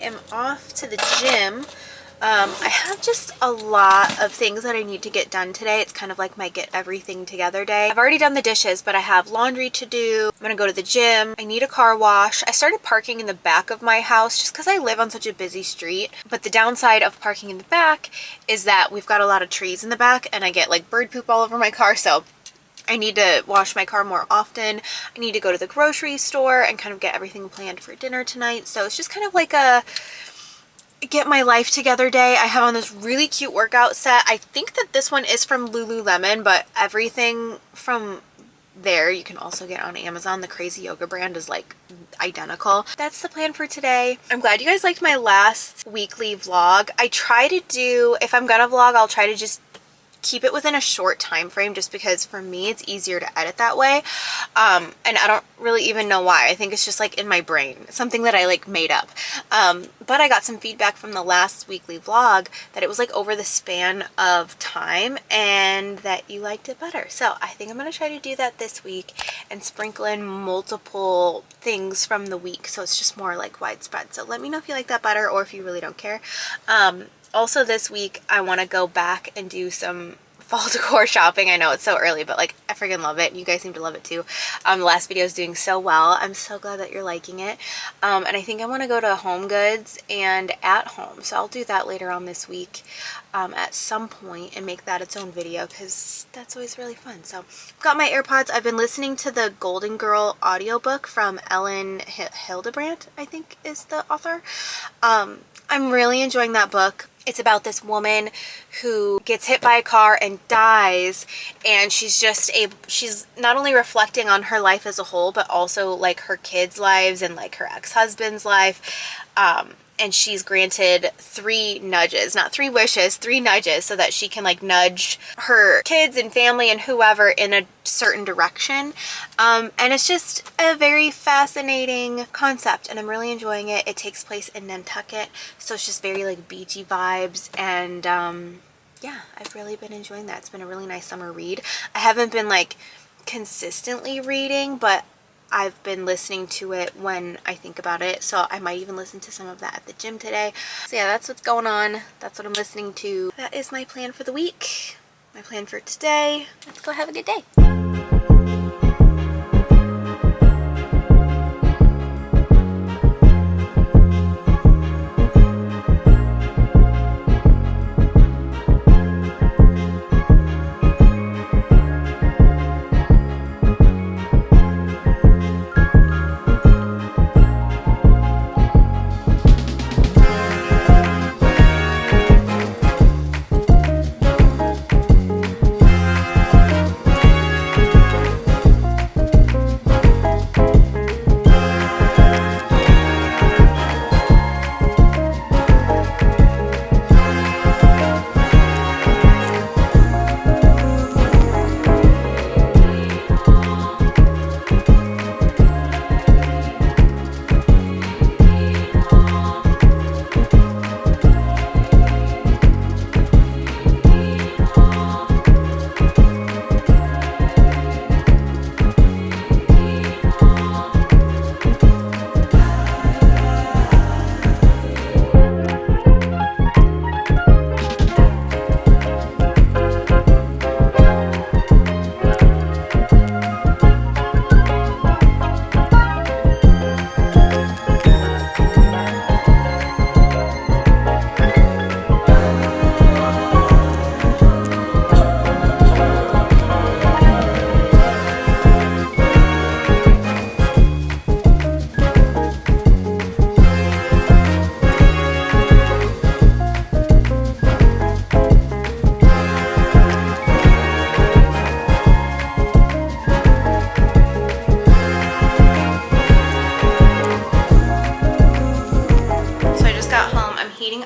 am off to the gym. I have just a lot of things that I need to get done today. It's kind of like my get everything together day. I've already done the dishes, but I have laundry to do. I'm gonna go to the gym. I need a car wash. I started parking in the back of my house just because I live on such a busy street. But the downside of parking in the back is that we've got a lot of trees in the back and I get like bird poop all over my car. So I need to wash my car more often. I need to go to the grocery store and kind of get everything planned for dinner tonight. So it's just kind of like a get my life together day. I have on this really cute workout set. I think that this one is from Lululemon, but everything from there you can also get on Amazon. The Crazy Yoga brand is like identical. That's the plan for today. I'm glad you guys liked my last weekly vlog. I try to do, if I'm gonna vlog, I'll try to just keep it within a short time frame, just because for me it's easier to edit that way. And I don't really even know why. I think it's just like in my brain, something that I like made up. But I got some feedback from the last weekly vlog that it was like over the span of time and that you liked it better. So I think I'm gonna try to do that this week and sprinkle in multiple things from the week so it's just more like widespread. So let me know if you like that better or if you really don't care. Also this week, I want to go back and do some fall decor shopping. I know it's so early, but like I freaking love it. You guys seem to love it too. The last video is doing so well. I'm so glad that you're liking it. And I think I want to go to Home Goods and At Home. So I'll do that later on this week at some point and make that its own video because that's always really fun. So I've got my AirPods. I've been listening to the Golden Girl audiobook from Ellen Hildebrandt, I think is the author. I'm really enjoying that book. It's about this woman who gets hit by a car and dies, and she's not only reflecting on her life as a whole, but also like her kids' lives and like her ex-husband's life. And she's granted 3 nudges, not 3 wishes, 3 nudges, so that she can like nudge her kids and family and whoever in a certain direction. And it's just a very fascinating concept and I'm really enjoying it. It takes place in Nantucket, so it's just very like beachy vibes, and yeah, I've really been enjoying that. It's been a really nice summer read. I haven't been like consistently reading, but I've been listening to it when I think about it, so I might even listen to some of that at the gym today. So yeah, that's what's going on. That's what I'm listening to. That is my plan for the week, my plan for today. Let's go have a good day.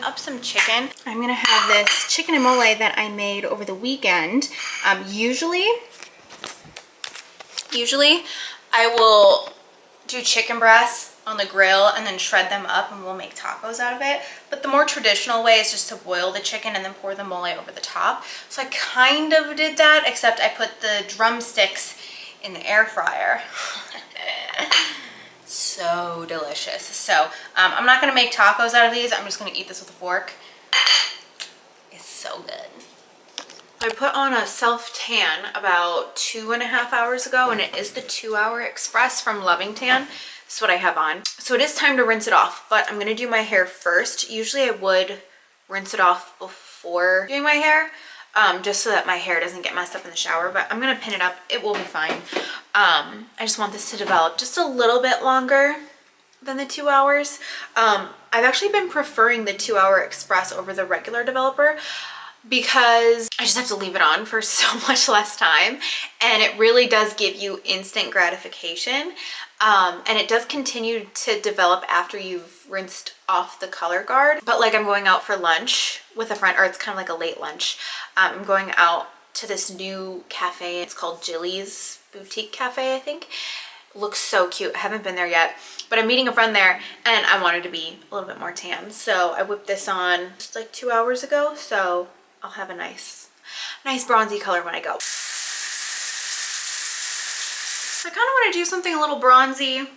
Up some chicken. I'm gonna have this chicken and mole that I made over the weekend. Usually I will do chicken breasts on the grill and then shred them up and we'll make tacos out of it. But the more traditional way is just to boil the chicken and then pour the mole over the top. So I kind of did that, except I put the drumsticks in the air fryer. so delicious. So I'm not gonna make tacos out of these. I'm just gonna eat this with a fork. It's so good. I put on a self tan about 2.5 hours ago, and it is the 2-Hour Express from Loving Tan. This is what I have on. So it is time to rinse it off, but I'm gonna do my hair first. Usually I would rinse it off before doing my hair, just so that my hair doesn't get messed up in the shower, but I'm gonna pin it up. It will be fine. I just want this to develop just a little bit longer than the 2 hours. I've actually been preferring the 2-Hour Express over the regular developer because I just have to leave it on for so much less time, and it really does give you instant gratification, and it does continue to develop after you've rinsed off the color guard. But like, I'm going out for lunch with a friend, or it's kind of like a late lunch. I'm going out to this new cafe. It's called Jilly's Boutique Cafe, I think. It looks so cute. I haven't been there yet, but I'm meeting a friend there and I wanted to be a little bit more tan, so I whipped this on just like 2 hours ago, so I'll have a nice bronzy color when I go. I kind of want to do something a little bronzy,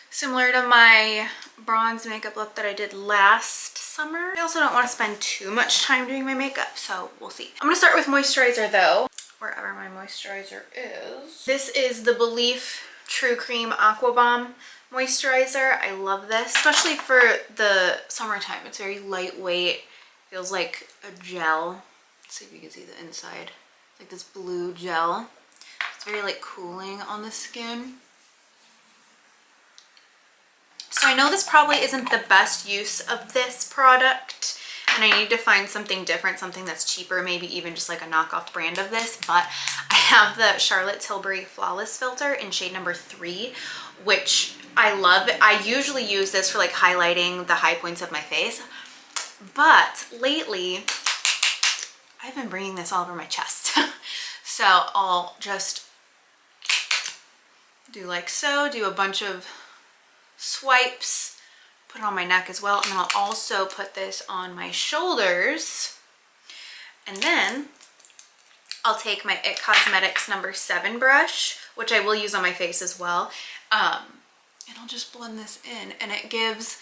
similar to my bronze makeup look that I did last summer. I also don't want to spend too much time doing my makeup, so we'll see. I'm going to start with moisturizer though, wherever my moisturizer is. This is the Belief True Cream Aqua Bomb moisturizer. I love this, especially for the summertime. It's very lightweight, feels like a gel. Let's see if you can see the inside. It's like this blue gel. It's very like cooling on the skin. So I know this probably isn't the best use of this product, and I need to find something different, something that's cheaper, maybe even just like a knockoff brand of this, but I have the Charlotte Tilbury Flawless Filter in shade number 3, which I love. I usually use this for like highlighting the high points of my face, but lately I've been bringing this all over my chest. So I'll just do like so, do a bunch of swipes, put it on my neck as well, and then I'll also put this on my shoulders, and then I'll take my IT Cosmetics number 7 brush, which I will use on my face as well, and I'll just blend this in, and it gives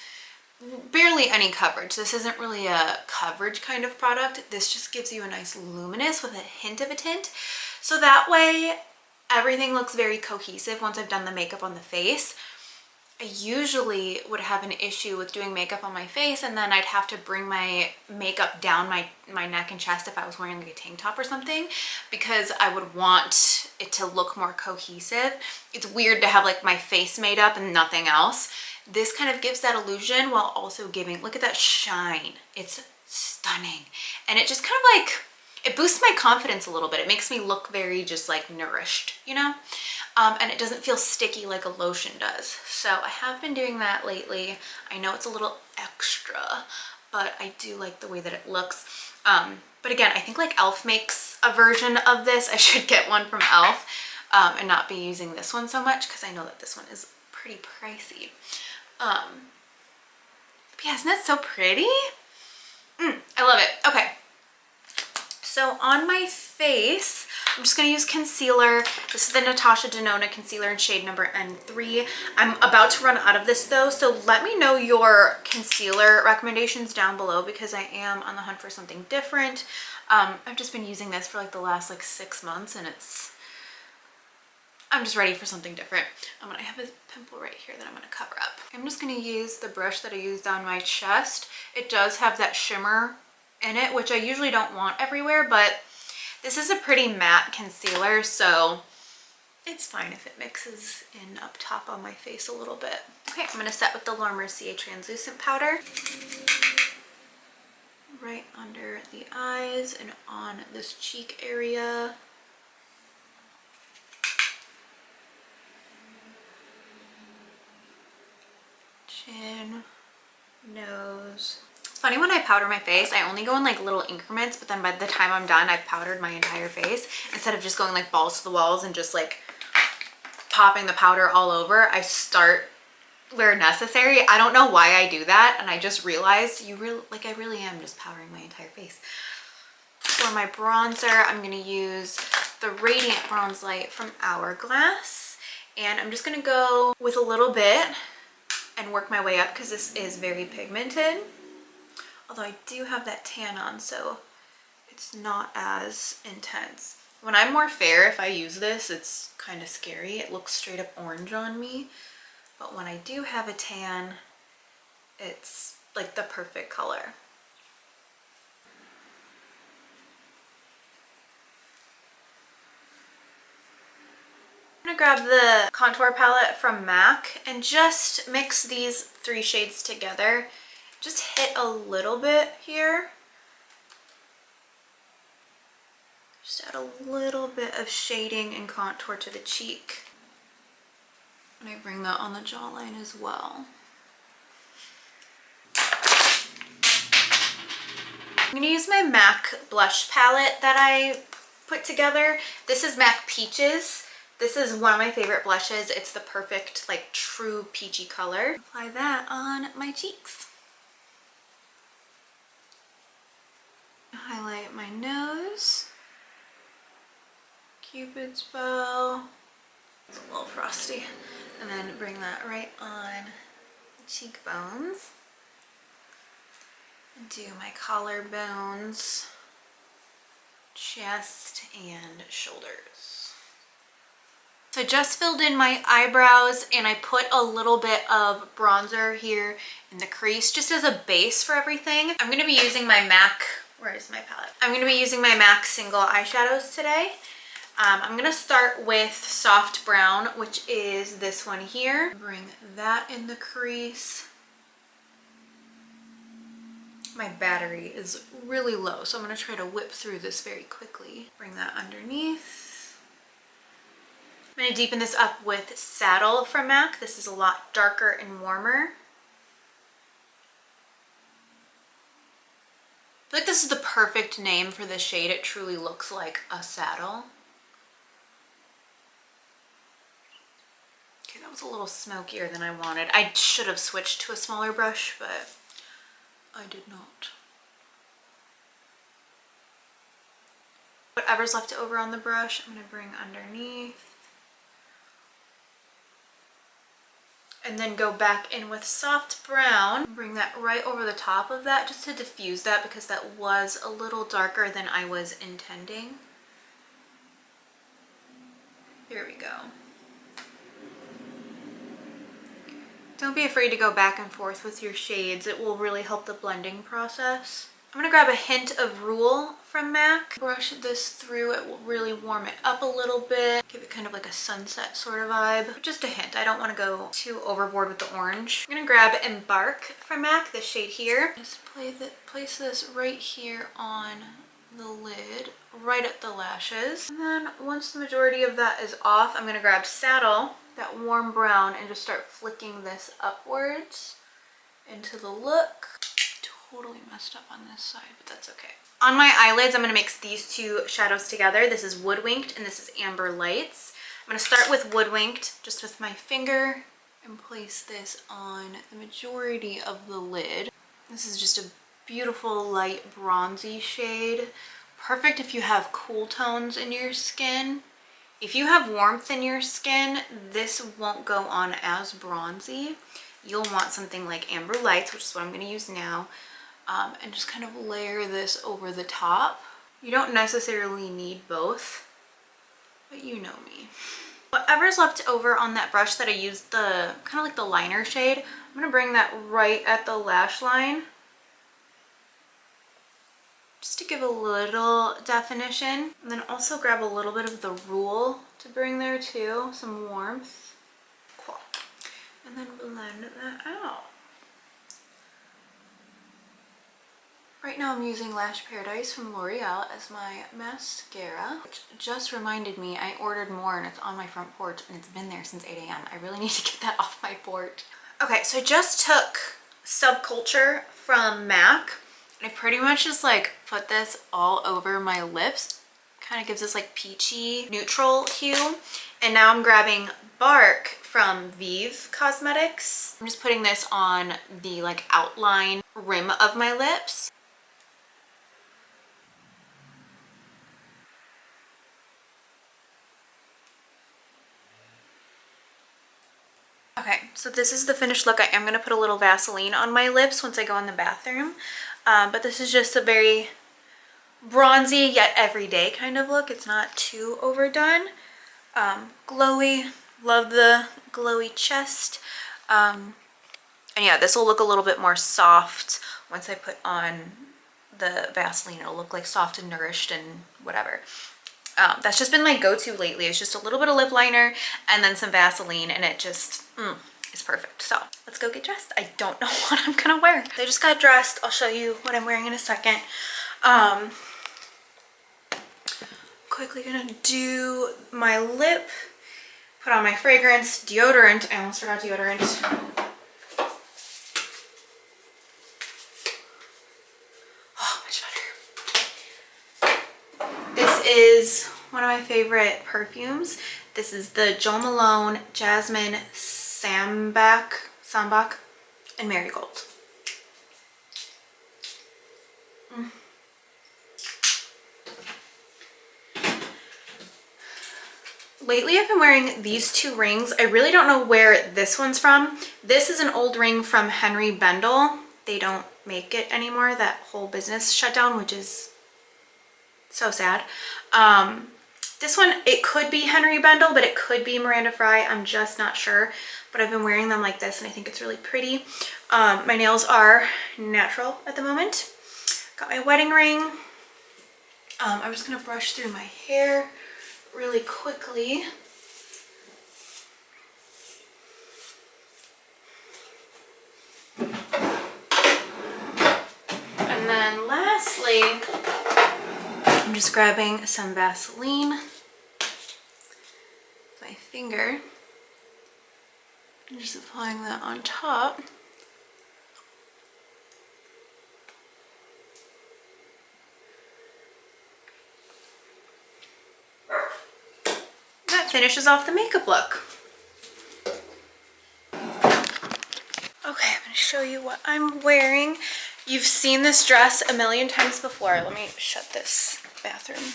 barely any coverage. This isn't really a coverage kind of product. This just gives you a nice luminous with a hint of a tint, so that way everything looks very cohesive once I've done the makeup on the face. I usually would have an issue with doing makeup on my face, and then I'd have to bring my makeup down my neck and chest if I was wearing like a tank top or something, because I would want it to look more cohesive. It's weird to have like my face made up and nothing else. This kind of gives that illusion while also giving, look at that shine. It's stunning. And it just kind of like, it boosts my confidence a little bit. It makes me look very just like nourished, you know? And it doesn't feel sticky like a lotion does. So I have been doing that lately. I know it's a little extra, but I do like the way that it looks. But again, I think like e.l.f. makes a version of this. I should get one from e.l.f. And not be using this one so much, because I know that this one is pretty pricey. But yeah, isn't that so pretty? I love it. Okay. So on my face, I'm just going to use concealer. This is the Natasha Denona concealer in shade number N3. I'm about to run out of this though, so let me know your concealer recommendations down below, because I am on the hunt for something different. I've just been using this for like the last like 6 months, and I'm just ready for something different. I have a pimple right here that I'm going to cover up. I'm just going to use the brush that I used on my chest. It does have that shimmer in it, which I usually don't want everywhere, but this is a pretty matte concealer, so it's fine if it mixes in up top on my face a little bit. Okay, I'm going to set with the Laura Mercier translucent powder right under the eyes and on this cheek area. Chin, nose. It's funny, when I powder my face, I only go in like little increments, but then by the time I'm done, I've powdered my entire face. Instead of just going like balls to the walls and just like popping the powder all over, I start where necessary. I don't know why I do that, and I just realized I really am just powdering my entire face. For my bronzer, I'm going to use the Radiant Bronze Light from Hourglass, and I'm just going to go with a little bit and work my way up because this is very pigmented. Although I do have that tan on, so it's not as intense. When I'm more fair, if I use this, it's kind of scary. It looks straight up orange on me. But when I do have a tan, it's like the perfect color. I'm gonna grab the contour palette from MAC and just mix these 3 shades together. Just hit a little bit here. Just add a little bit of shading and contour to the cheek. And I bring that on the jawline as well. I'm gonna use my MAC blush palette that I put together. This is MAC Peaches. This is one of my favorite blushes. It's the perfect, like, true peachy color. Apply that on my cheeks. Highlight my nose. Cupid's bow. It's a little frosty. And then bring that right on the cheekbones. Do my collarbones, chest, and shoulders. So I just filled in my eyebrows and I put a little bit of bronzer here in the crease just as a base for everything. I'm going to be using my MAC, where is my palette? I'm going to be using my MAC single eyeshadows today. I'm going to start with soft brown, which is this one here. Bring that in the crease. My battery is really low, so I'm going to try to whip through this very quickly. Bring that underneath. I'm going to deepen this up with Saddle from MAC. This is a lot darker and warmer. I feel like this is the perfect name for this shade. It truly looks like a saddle. Okay, that was a little smokier than I wanted. I should have switched to a smaller brush, but I did not. Whatever's left over on the brush, I'm going to bring underneath. And then go back in with soft brown. Bring that right over the top of that just to diffuse that because that was a little darker than I was intending. Here we go. Don't be afraid to go back and forth with your shades. It will really help the blending process. I'm gonna grab a hint of Rule from MAC. Brush this through. It will really warm it up a little bit. Give it kind of like a sunset sort of vibe. Just a hint. I don't want to go too overboard with the orange. I'm gonna grab Embark from MAC, this shade here. Just place this right here on the lid, right at the lashes. And then once the majority of that is off, I'm gonna grab Saddle, that warm brown, and just start flicking this upwards into the look. Totally messed up on this side, but that's okay. On my eyelids, I'm going to mix these 2 shadows together. This is Woodwinked and this is Amber Lights. I'm going to start with Woodwinked just with my finger and place this on the majority of the lid. This is just a beautiful light bronzy shade. Perfect if you have cool tones in your skin. If you have warmth in your skin, this won't go on as bronzy. You'll want something like Amber Lights, which is what I'm going to use now. And just kind of layer this over the top. You don't necessarily need both, but you know me. Whatever's left over on that brush that I used, the kind of like the liner shade, I'm going to bring that right at the lash line just to give a little definition. And then also grab a little bit of the Rule to bring there too, some warmth. Cool. And then blend that out. Right now I'm using Lash Paradise from L'Oreal as my mascara, which just reminded me I ordered more and it's on my front porch and it's been there since 8 a.m. I really need to get that off my porch. Okay, so I just took Subculture from MAC and I pretty much just like put this all over my lips. Kind of gives this like peachy neutral hue. And now I'm grabbing Bark from Vive Cosmetics. I'm just putting this on the like outline rim of my lips. Okay, Okay, so this is the finished look. I am going to put a little Vaseline on my lips once I go in the bathroom. But this is just a very bronzy yet everyday kind of look. It's not too overdone. Glowy. Love the glowy chest. And yeah, this will look a little bit more soft once I put on the Vaseline. It'll look like soft and nourished and whatever. That's just been my go-to lately. It's just a little bit of lip liner and then some Vaseline, and it just is perfect. So let's go get dressed. I don't know what I'm gonna wear. I just got dressed. I'll show you what I'm wearing in a second. Quickly gonna do my lip, put on my fragrance, deodorant. I almost forgot deodorant. Is one of my favorite perfumes. This is the Jo Malone Jasmine Sambac and Marigold. Lately I've been wearing these two rings. I really don't know where this one's from. This is an old ring from Henry Bendel. They don't make it anymore. That whole business shut down, which is so sad. This one, it could be Henry Bendel, but it could be Miranda Fry. I'm just not sure. But I've been wearing them like this, and I think it's really pretty. My nails are natural at the moment. Got my wedding ring. I'm just gonna brush through my hair really quickly. And then lastly, I'm just grabbing some Vaseline with my finger and just applying that on top. That finishes off the makeup look. Okay, I'm going to show you what I'm wearing. You've seen this dress a million times before. Let me shut this bathroom.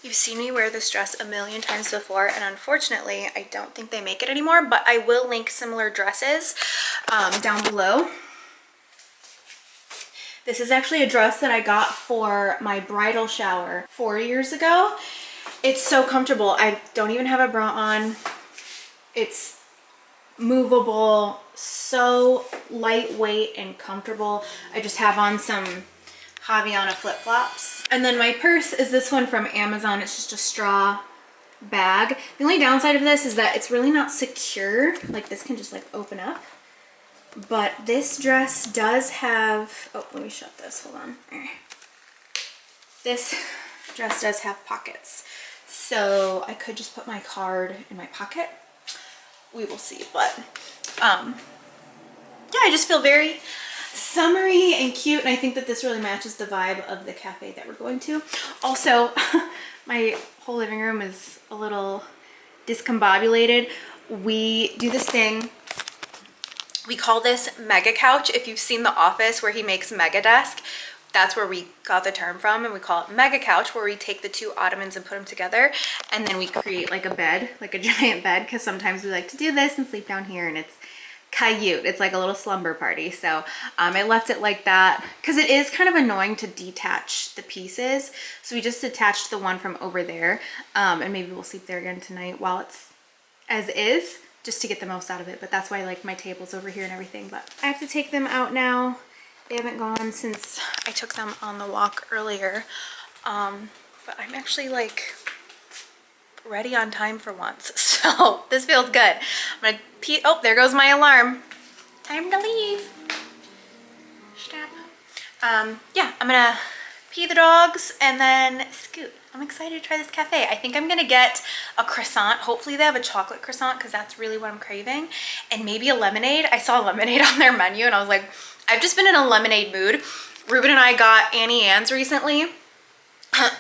You've seen me wear this dress a million times before, and unfortunately I don't think they make it anymore, but I will link similar dresses down below. This is actually a dress that I got for my bridal shower 4 years ago. It's so comfortable. I don't even have a bra on. It's movable, so lightweight and comfortable. I just have on some Javiana flip-flops. And then my purse is this one from Amazon. It's just a straw bag. The only downside of this is that it's really not secure. Like, this can just like open up. But this dress does have, oh, let me shut this, hold on. This dress does have pockets. So I could just put my card in my pocket. We will see, but yeah, I just feel very summery and cute, and I think that this really matches the vibe of the cafe that we're going to. Also, my whole living room is a little discombobulated. We do this thing, we call this mega couch. If you've seen The Office where he makes mega desk, that's where we got the term from, and we call it mega couch, where we take the two ottomans and put them together, and then we create like a bed, like a giant bed, because sometimes we like to do this and sleep down here, and it's cute. It's like a little slumber party. So I left it like that because it is kind of annoying to detach the pieces. So we just detached the one from over there, and maybe we'll sleep there again tonight while it's as is, just to get the most out of it. But that's why I like my tables over here and everything. But I have to take them out now. They haven't gone since I took them on the walk earlier. But I'm actually like ready on time for once. So this feels good. I'm gonna pee. Oh, there goes my alarm. Time to leave. Stop. Yeah, I'm gonna pee the dogs and then scoot. I'm excited to try this cafe. I think I'm gonna get a croissant. Hopefully they have a chocolate croissant because that's really what I'm craving. And maybe a lemonade. I saw lemonade on their menu and I was like, I've just been in a lemonade mood. Ruben and I got Annie Ann's recently,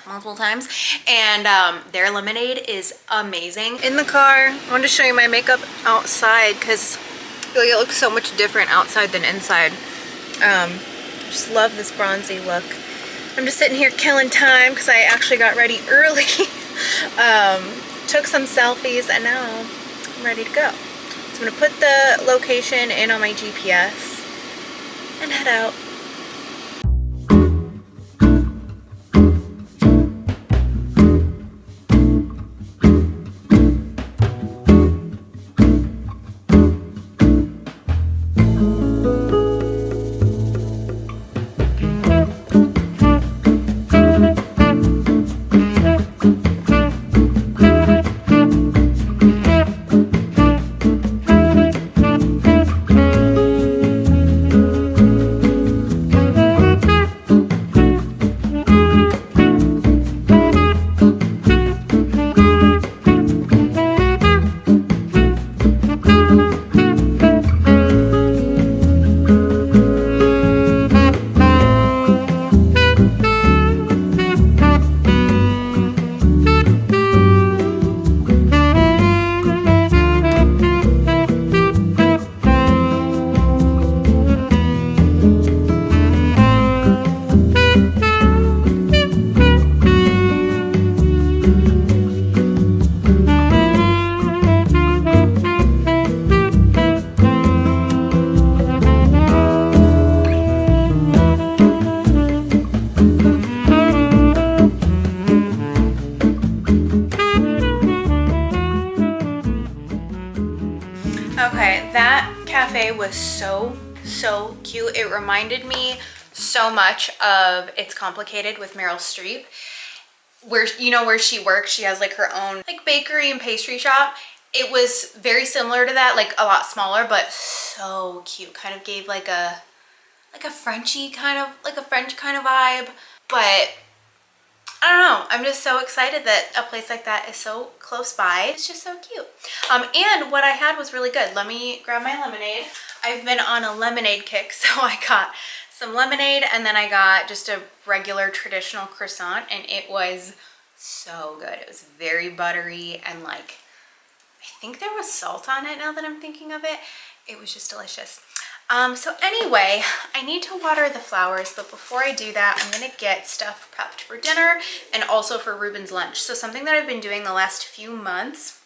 multiple times, and their lemonade is amazing. In the car, I wanted to show you my makeup outside because I feel like it looks so much different outside than inside. Just love this bronzy look. I'm just sitting here killing time because I actually got ready early took some selfies, and now I'm ready to go. So I'm gonna put the location in on my GPS and head out. Okay, that cafe was so cute. It reminded me so much of It's Complicated with Meryl Streep, where, you know, where she works. She has like her own like bakery and pastry shop. It was very similar to that, like a lot smaller, but so cute. Kind of gave like a Frenchy kind of, like a French kind of vibe. But I don't know, I'm just so excited that a place like that is so close by. It's just so cute. And what I had was really good. Let me grab my lemonade. I've been on a lemonade kick, so I got some lemonade and then I got just a regular traditional croissant, and it was so good. It was very buttery and like, I think there was salt on it now that I'm thinking of it. It was just delicious. So anyway, I need to water the flowers, but before I do that, I'm gonna get stuff prepped for dinner and also for Ruben's lunch. So something that I've been doing the last few months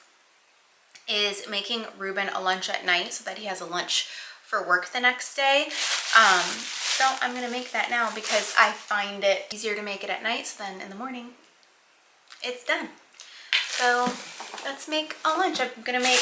is making Ruben a lunch at night so that he has a lunch for work the next day. So I'm gonna make that now because I find it easier to make it at night, so then in the morning it's done. So let's make a lunch. I'm gonna make,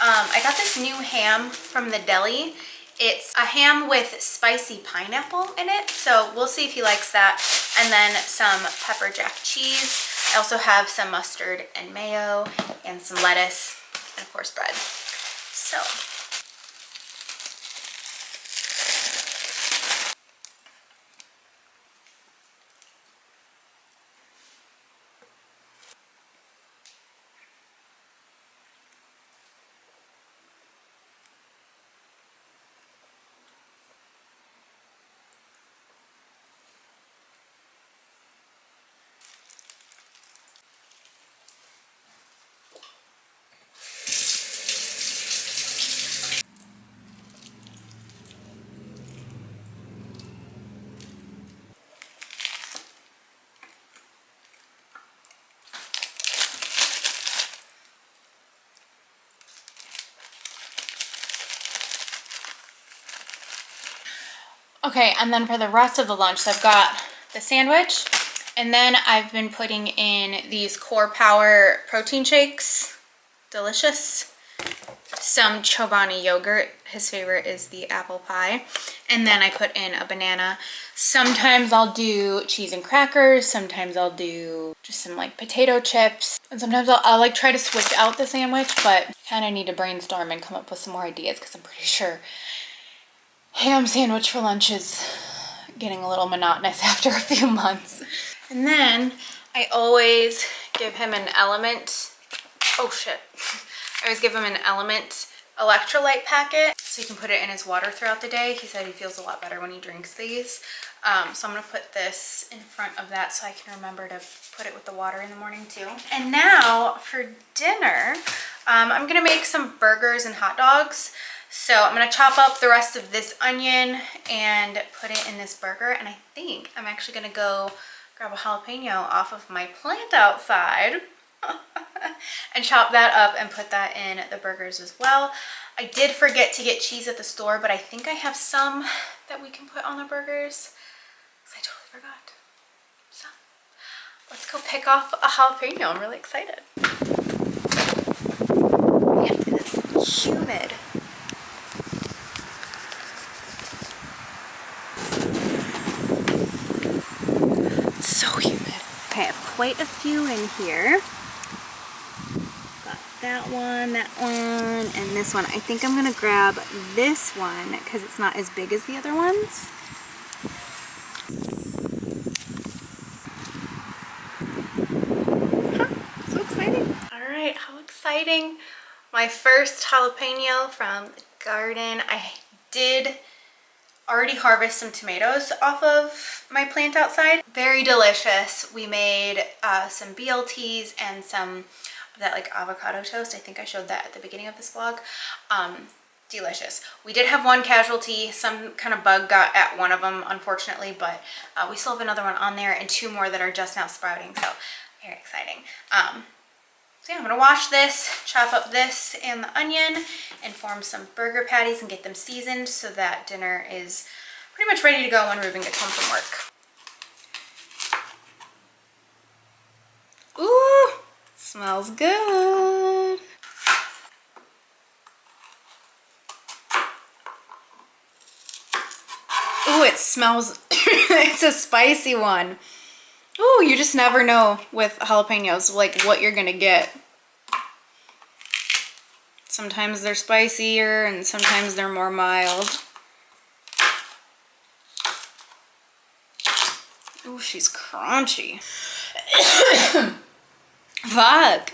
I got this new ham from the deli. It's a ham with spicy pineapple in it, so we'll see if he likes that. And then some pepper jack cheese. I also have some mustard and mayo and some lettuce and of course bread. So okay, and then for the rest of the lunch, so I've got the sandwich, and then I've been putting in these Core Power protein shakes. Delicious. Some Chobani yogurt. His favorite is the apple pie. And then I put in a banana. Sometimes I'll do cheese and crackers. Sometimes I'll do just some like potato chips. And sometimes I'll like try to switch out the sandwich, but kind of need to brainstorm and come up with some more ideas because I'm pretty sure ham sandwich for lunch is getting a little monotonous after a few months. And then I always give him an Element, oh shit. I always give him an Element electrolyte packet so he can put it in his water throughout the day. He said he feels a lot better when he drinks these. So I'm gonna put this in front of that so I can remember to put it with the water in the morning too. And now for dinner, I'm gonna make some burgers and hot dogs. So I'm gonna chop up the rest of this onion and put it in this burger. And I think I'm actually gonna go grab a jalapeno off of my plant outside. and chop that up and put that in the burgers as well. I did forget to get cheese at the store, but I think I have some that we can put on the burgers because I totally forgot. So let's go pick off a jalapeno. I'm really excited. Man, it is humid. It's so humid. Okay, I have quite a few in here. Got that one, and this one. I think I'm gonna grab this one because it's not as big as the other ones. So exciting. All right, how exciting. My first jalapeno from the garden. I did already harvest some tomatoes off of my plant outside. Very delicious. We made some BLTs and some of that like avocado toast. I think I showed that at the beginning of this vlog. Delicious. We did have one casualty. Some kind of bug got at one of them, unfortunately, but we still have another one on there and two more that are just now sprouting, so very exciting. So yeah, I'm gonna wash this, chop up this and the onion, and form some burger patties and get them seasoned so that dinner is pretty much ready to go when Ruben gets home from work. Ooh, smells good. Ooh, it smells, it's a spicy one. Ooh, you just never know with jalapenos, like what you're gonna get. Sometimes they're spicier and sometimes they're more mild. Ooh, she's crunchy. Fuck.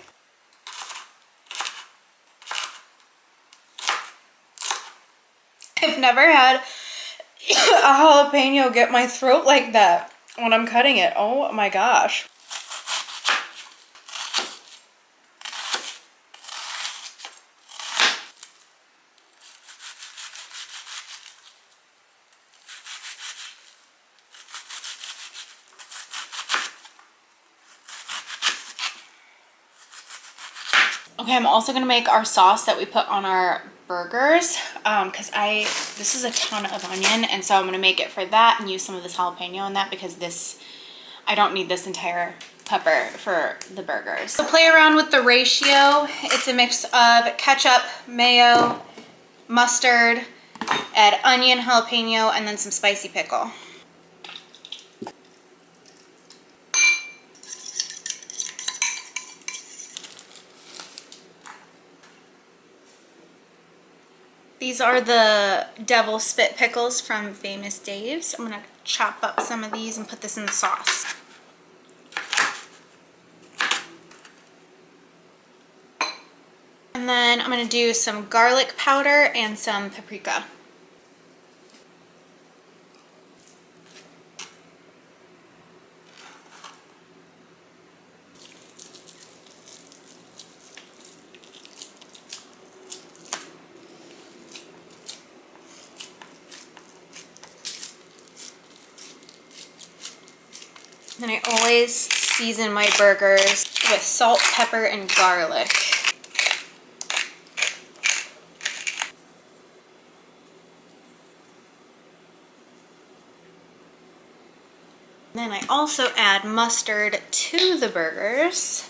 I've never had a jalapeno get my throat like that when I'm cutting it. Oh my gosh. Okay, I'm also gonna make our sauce that we put on our burgers because this is a ton of onion, and so I'm gonna make it for that and use some of this jalapeno in that because I don't need this entire pepper for the burgers. So play around with the ratio. It's a mix of ketchup, mayo, mustard, add onion, jalapeno, and then some spicy pickle. These are the devil spit pickles from Famous Dave's. I'm gonna chop up some of these and put this in the sauce. And then I'm gonna do some garlic powder and some paprika. And I always season my burgers with salt, pepper, and garlic. Then I also add mustard to the burgers.